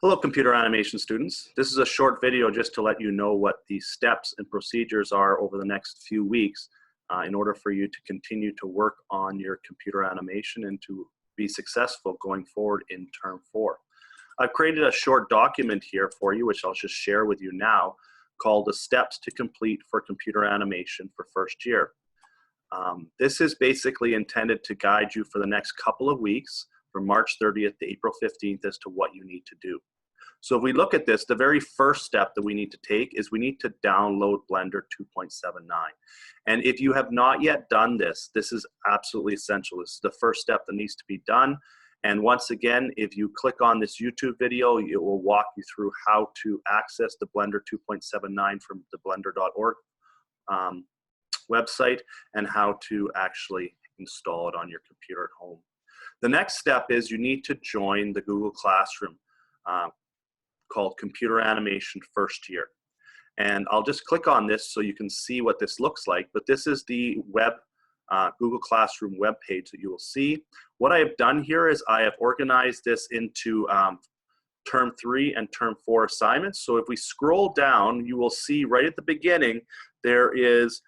Hello, computer animation students. This is a short video just to let you know what the steps and procedures are over the next few weeks in order for you to continue to work on your computer animation and to be successful going forward in term 4. I've created a short document here for you, which I'll just share with you now, called the steps to complete for computer animation for first year. This is basically intended to guide you for the next couple of weeks from March 30th to April 15th as to what you need to do. So if we look at this, the very first step that we need to take is we need to download Blender 2.79. And if you have not yet done this, this is absolutely essential. This is the first step that needs to be done. And once again, if you click on this YouTube video, it will walk you through how to access the Blender 2.79 from the blender.org website and how to actually install it on your computer at home. The next step is you need to join the Google Classroom called Computer Animation First Year. And I'll just click on this so you can see what this looks like, but this is the Google Classroom web page that you will see. What I have done here is I have organized this into term 3 and term 4 assignments. So if we scroll down, you will see right at the beginning there is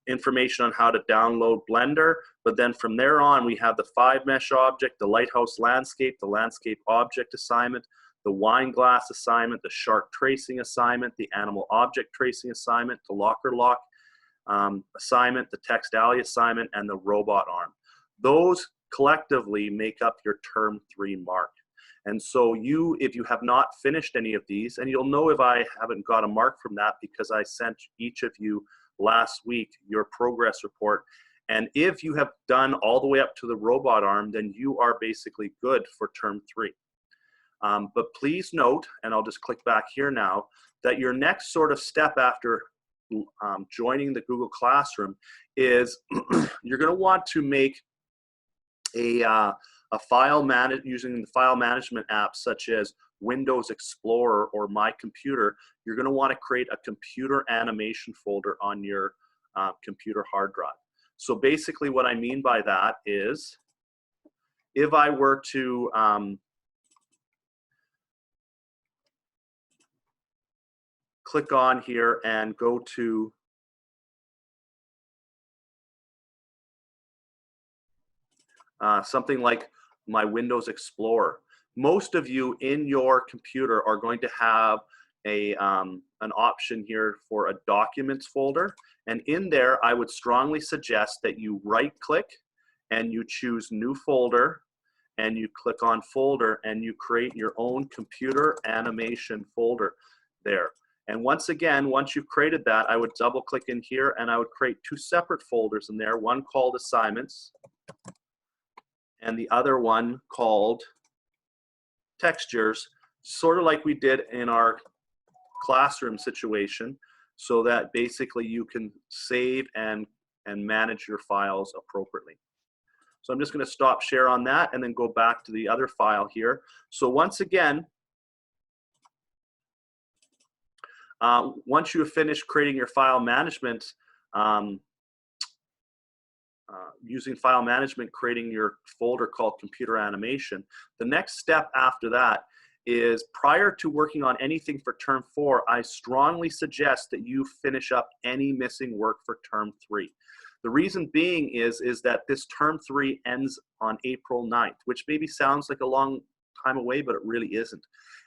information on how to download Blender, but then from there on we have the 5-mesh object, the lighthouse landscape, the landscape object assignment, the wine glass assignment, the shark tracing assignment, the animal object tracing assignment, the locker lock assignment, the text alley assignment, and the robot arm. Those collectively make up your term 3 mark. And so if you have not finished any of these, and you'll know if I haven't got a mark from that because I sent each of you last week your progress report. And if you have done all the way up to the robot arm, then you are basically good for term 3. But please note, and I'll just click back here now, that your next sort of step after joining the Google Classroom is you're going to want to make a file using the file management apps such as Windows Explorer or My Computer. You're going to want to create a computer animation folder on your computer hard drive. So basically what I mean by that is if I were to click on here and go to something like my Windows Explorer. Most of you in your computer are going to have an option here for a documents folder. And in there, I would strongly suggest that you right-click and you choose New Folder, and you click on Folder, and you create your own computer animation folder there. And once again, once you've created that, I would double click in here and I would create 2 separate folders in there, one called Assignments and the other one called Textures, sort of like we did in our classroom situation, so that basically you can save and manage your files appropriately. So I'm just going to stop share on that and then go back to the other file here. So once again, once you have finished creating your file management, using file management, creating your folder called Computer Animation, the next step after that is prior to working on anything for term 4, I strongly suggest that you finish up any missing work for term 3. The reason being is that this term 3 ends on April 9th, which maybe sounds like a long time away, but it really isn't.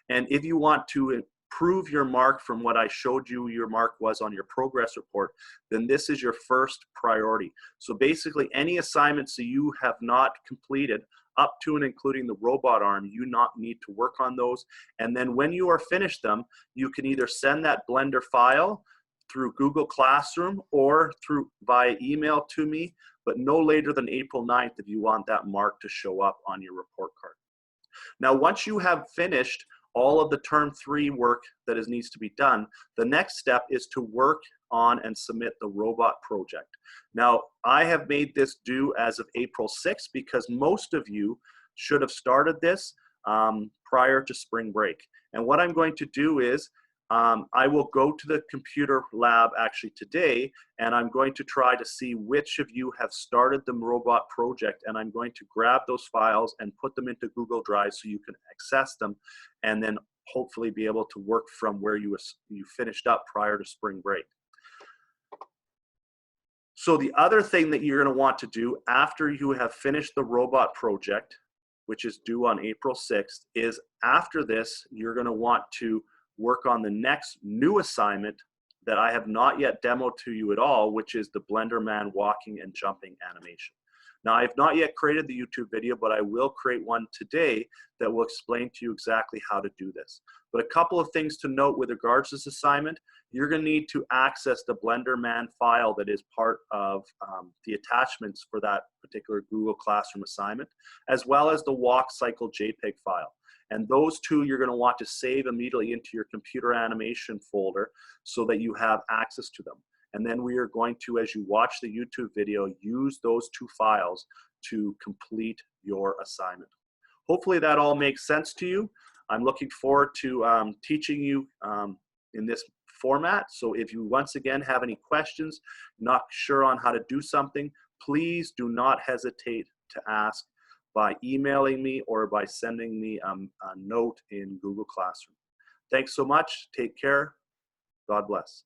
And if you want to improve your mark from what I showed you your mark was on your progress report, then this is your first priority. So basically any assignments that you have not completed up to and including the robot arm, you not need to work on those. And then when you are finished them, you can either send that Blender file through Google Classroom or via email to me, but no later than April 9th if you want that mark to show up on your report card. Now, once you have finished all of the term 3 work that needs to be done, the next step is to work on and submit the robot project. Now, I have made this due as of April 6th because most of you should have started this prior to spring break. And what I'm going to do is I will go to the computer lab actually today, and I'm going to try to see which of you have started the robot project, and I'm going to grab those files and put them into Google Drive so you can access them, and then hopefully be able to work from where you finished up prior to spring break. So the other thing that you're going to want to do after you have finished the robot project, which is due on April 6th, is after this, you're going to want to work on the next new assignment that I have not yet demoed to you at all, which is the Blender Man walking and jumping animation. Now, I have not yet created the YouTube video, but I will create one today that will explain to you exactly how to do this. But a couple of things to note with regards to this assignment: you're going to need to access the Blender Man file that is part of the attachments for that particular Google Classroom assignment, as well as the walk cycle JPEG file. And those two you're going to want to save immediately into your computer animation folder so that you have access to them. And then we are going to, as you watch the YouTube video, use those two files to complete your assignment. Hopefully that all makes sense to you. I'm looking forward to teaching you in this format. So if you once again have any questions, not sure on how to do something, please do not hesitate to ask by emailing me or by sending me a note in Google Classroom. Thanks so much. Take care. God bless.